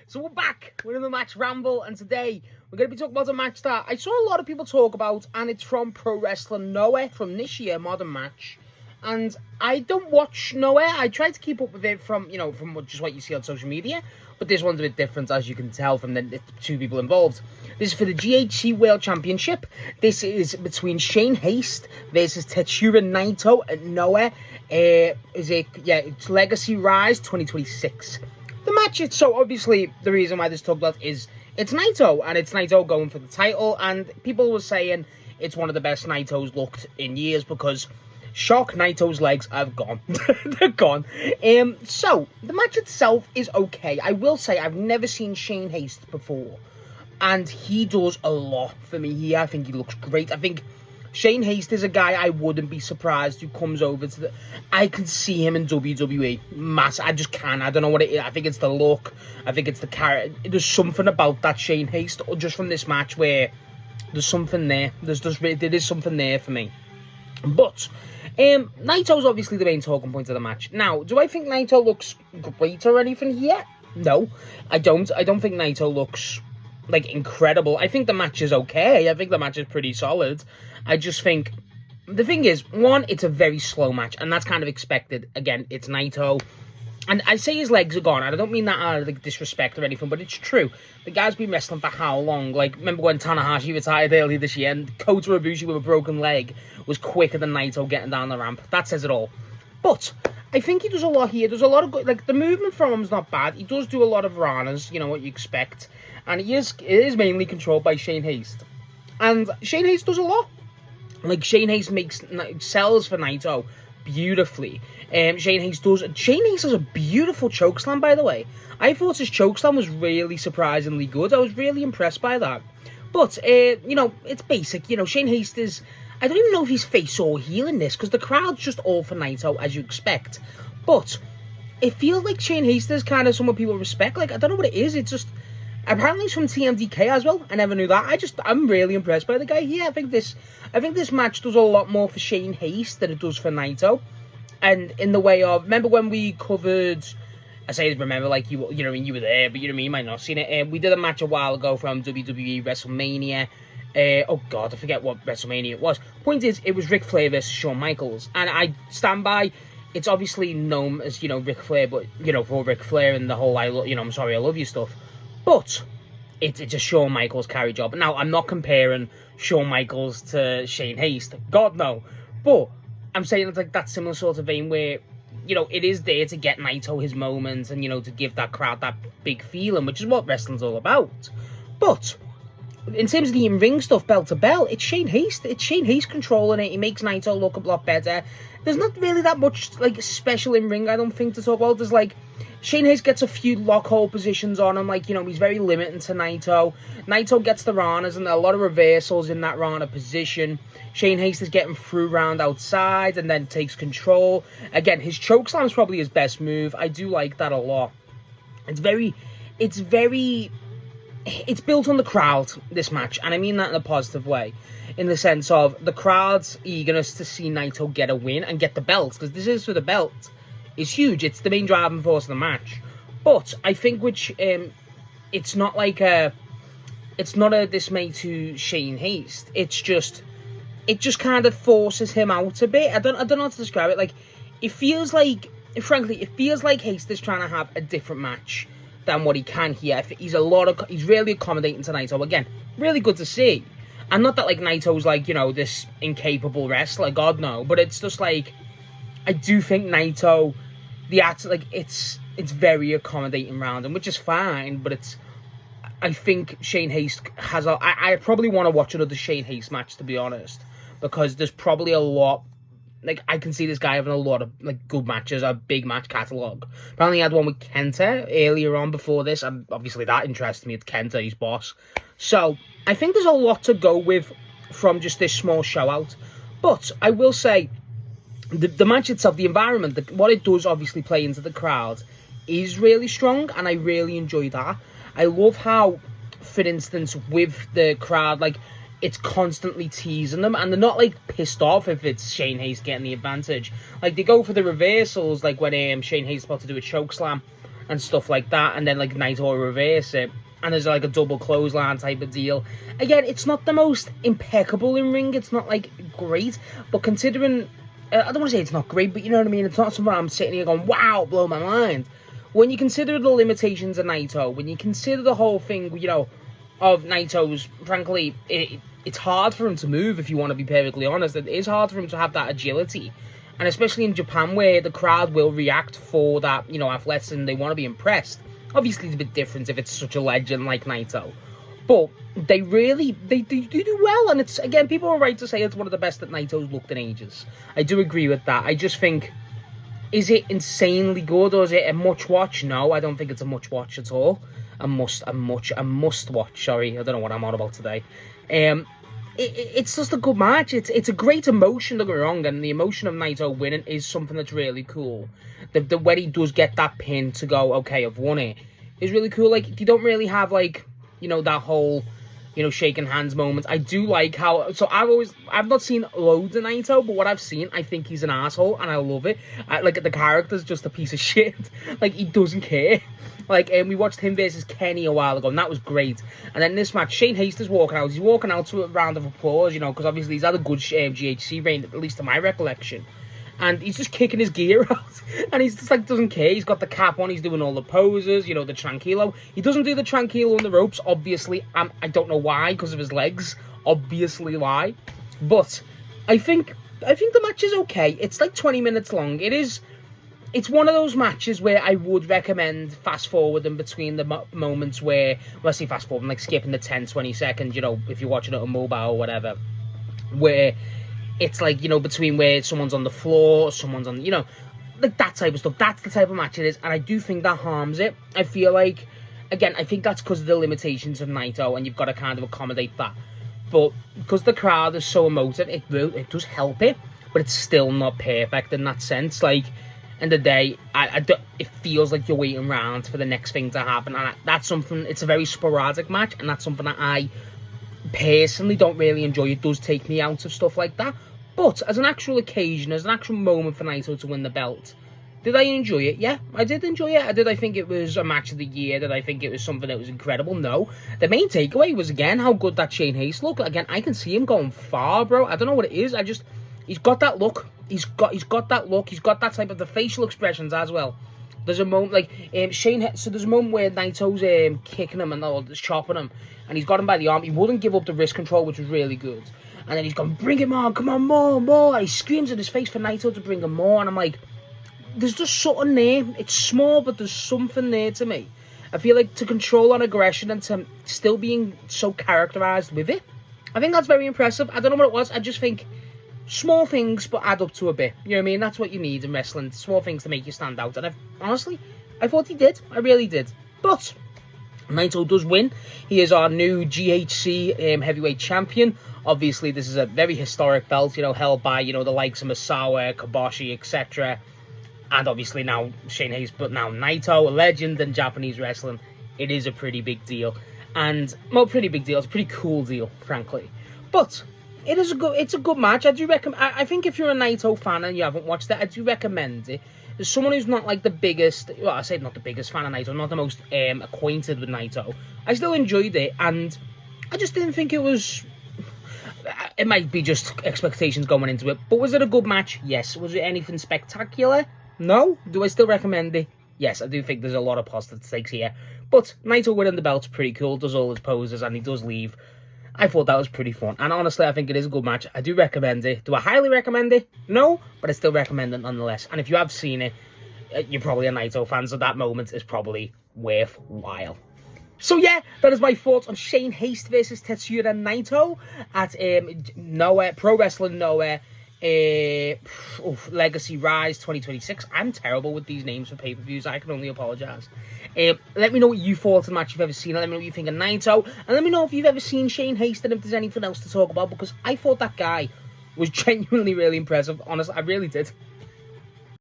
So we're back. We're in the match Ramble, and today we're going to be talking about a match that I saw a lot of people talk about, and it's from Pro Wrestling Noah from this year, Modern Match. And I don't watch Noah. I try to keep up with it from, from just what you see on social media. But this one's a bit different, as you can tell from the two people involved. This is for the GHC World Championship. This is between Shane Haste versus Tetsuya Naito at Noah. It's Legacy Rise 2026. The match, so obviously the reason why this talked about is it's Naito, and it's Naito going for the title, and people were saying it's one of the best Naitos looked in years because, shock, Naito's legs have gone. They're gone. So, the match itself is okay. I will say I've never seen Shane Haste before, and he does a lot for me here. I think he looks great. I think Shane Haste is a guy I wouldn't be surprised who comes over to the... I can see him in WWE. I just can. I don't know what it is. I think it's the look. I think it's the character. There's something about that Shane Haste, or just from this match, where there's something there. There is something there for me. But Naito's obviously the main talking point of the match. Now, do I think Naito looks great or anything here? No, I don't. I don't think Naito looks incredible. I think the match is okay. I think the match is pretty solid. I just think the thing is, one, it's a very slow match, and that's kind of expected. Again, it's Naito, and I say his legs are gone, and I don't mean that out of disrespect or anything, but it's true. The guy's been wrestling for how long? Remember when Takahashi retired earlier this year, and Kota Ibushi with a broken leg was quicker than Naito getting down the ramp? That says it all. But I think he does a lot here. There's a lot of good, the movement from him is not bad. He does do a lot of ranas, what you expect, and it is mainly controlled by Shane Haste, and Shane Haste does a lot. Shane Haste sells for Naito beautifully. Shane Haste has a beautiful chokeslam, by the way. I thought his chokeslam was really surprisingly good. I was really impressed by that. But, it's basic. Shane Haste is... I don't even know if he's face or heel in this, because the crowd's just all for Naito, as you expect. But it feels like Shane Haste is kind of someone people respect. I don't know what it is. It's just... Apparently he's from TMDK as well. I never knew that. I'm really impressed by the guy here. I think this match does a lot more for Shane Haste than it does for Naito. And in the way of, remember when we covered, I say remember, you were there, but you might not have seen it. We did a match a while ago from WWE WrestleMania. Oh God, I forget what WrestleMania it was. Point is, it was Ric Flair versus Shawn Michaels. And I stand by, it's obviously known as, Ric Flair, but, for Ric Flair and the whole, I'm sorry, I love you stuff. But it's a Shawn Michaels carry job. Now, I'm not comparing Shawn Michaels to Shane Haste. God, no. But I'm saying it's that similar sort of vein where, it is there to get Naito his moment and, to give that crowd that big feeling, which is what wrestling's all about. But in terms of the in-ring stuff, belt to belt, it's Shane Haste. It's Shane Haste controlling it. He makes Naito look a lot better. There's not really that much, special in-ring, I don't think, to talk about. There's, Shane Haste gets a few lock-hold positions on him, he's very limiting to Naito. Naito gets the ranas, and there are a lot of reversals in that rana position. Shane Haste is getting through round outside, and then takes control. Again, his chokeslam is probably his best move. I do like that a lot. It's built on the crowd, this match, and I mean that in a positive way, in the sense of the crowd's eagerness to see Naito get a win and get the belt, because this is for the belt, is huge. It's the main driving force of the match. But I think it's not a dismay to Shane Haste. It just kind of forces him out a bit. I don't know how to describe it. It feels like Haste is trying to have a different match than what he can here. He's really accommodating to Naito. Again, really good to see. And not that Naito's this incapable wrestler, God no, but it's just I do think Naito, it's very accommodating round him, which is fine, but I think Shane Haste has I probably want to watch another Shane Haste match, to be honest, because there's probably a lot, I can see this guy having a lot of, good matches, a big match catalogue. Apparently he had one with Kenta earlier on before this, and obviously that interests me. It's Kenta, he's boss. So, I think there's a lot to go with from just this small show out. But, I will say, the match itself, the environment, what it does obviously play into the crowd is really strong, and I really enjoy that. I love how, for instance, with the crowd, it's constantly teasing them, and they're not pissed off if it's Shane Haste getting the advantage. They go for the reversals, when Shane Haste is about to do a chokeslam, and stuff like that, and then like Naito will reverse it, and there's like a double clothesline type of deal. Again, it's not the most impeccable in ring, it's not like great, but considering, I don't want to say it's not great, but you know what I mean, it's not something I'm sitting here going, wow, blow my mind. When you consider the limitations of Naito, when you consider the whole thing, you know, of Naito's, frankly, it's hard for him to move, if you want to be perfectly honest. It is hard for him to have that agility. And especially in Japan, where the crowd will react for that, you know, athleticism, they want to be impressed. Obviously, it's a bit different if it's such a legend like Naito. But they do well. And it's, again, people are right to say it's one of the best that Naito's looked in ages. I do agree with that. I just think, is it insanely good, or is it a much watch? No, I don't think it's a much watch at all. A must watch. Sorry, I don't know what I'm on about today. It's just a good match. It's a great emotion, don't get me wrong, and the emotion of Naito winning is something that's really cool. The way he does get that pin to go, okay, I've won it, is really cool. Like, you don't really have, like, you know, that whole, you know, shaking hands moment. I do like how, so I've not seen loads of Naito, but what I've seen, I think he's an asshole, and I love it. Like, the character's just a piece of shit. Like, he doesn't care. Like, we watched him versus Kenny a while ago, and that was great. And then this match, Shane Haste is walking out. He's walking out to a round of applause, you know, because obviously he's had a good GHC reign, at least to my recollection. And he's just kicking his gear out. And he's just, like, doesn't care. He's got the cap on. He's doing all the poses, you know, the tranquilo. He doesn't do the tranquilo on the ropes, obviously. I don't know why, because of his legs. Obviously why. But I think the match is okay. It's, like, 20 minutes long. It's one of those matches where I would recommend fast-forwarding between the moments where, well, I say fast-forwarding, like skipping the 10-20 seconds, you know, if you're watching it on mobile or whatever, where it's like, you know, between where someone's on the floor, someone's on, you know, like that type of stuff. That's the type of match it is, and I do think that harms it. I feel like, again, I think that's because of the limitations of Naito, and you've got to kind of accommodate that. But because the crowd is so emotive, it does help it, but it's still not perfect in that sense. Like, end of the day, it feels like you're waiting around for the next thing to happen, and that's something, it's a very sporadic match, and that's something that I personally don't really enjoy. It does take me out of stuff like that, but as an actual occasion, as an actual moment for Naito to win the belt, did I enjoy it? Yeah, I did enjoy it. I think it was a match of the year? Did I think it was something that was incredible? No. The main takeaway was, again, how good that Shane Haste looked. Again, I can see him going far, bro. I don't know what it is. He's got that look. He's got that look. He's got that type of the facial expressions as well. There's a moment like so there's a moment where Naito's kicking him and chopping him, and he's got him by the arm. He wouldn't give up the wrist control, which was really good. And then he's going, bring him on, come on, more. And he screams in his face for Naito to bring him more. And I'm like, there's just something there. It's small, but there's something there to me. I feel like to control an aggression and to still being so characterized with it, I think that's very impressive. I don't know what it was. I just think small things, but add up to a bit. You know what I mean? That's what you need in wrestling. Small things to make you stand out. And honestly, I thought he did. I really did. But Naito does win. He is our new GHC Heavyweight Champion. Obviously, this is a very historic belt, you know, held by, you know, the likes of Misawa, Kiboshi, etc. And obviously now Shane Haste, but now Naito, a legend in Japanese wrestling. It is a pretty big deal. And, well, pretty big deal. It's a pretty cool deal, frankly. But it's a good match. I do recommend. I think if you're a Naito fan and you haven't watched it, I do recommend it. As someone who's not like the biggest, well, I say not the biggest fan of Naito, not the most acquainted with Naito, I still enjoyed it, and I just didn't think it was. It might be just expectations going into it, but was it a good match? Yes. Was it anything spectacular? No. Do I still recommend it? Yes, I do think there's a lot of positive takes here. But Naito winning the belt's pretty cool, does all his poses, and he does leave. I thought that was pretty fun. And honestly, I think it is a good match. I do recommend it. Do I highly recommend it? No, but I still recommend it nonetheless. And if you have seen it, you're probably a Naito fan, so that moment is probably worthwhile. So yeah, that is my thoughts on Shane Haste versus Tetsuya Naito at Nowhere, Pro Wrestling Nowhere, Legacy Rise 2026. I'm terrible with these names for pay-per-views. I can only apologise. Let me know what you thought of the match, if you've ever seen it. Let me know what you think of Naito. And let me know if you've ever seen Shane Haste and if there's anything else to talk about, because I thought that guy was genuinely really impressive. Honestly, I really did.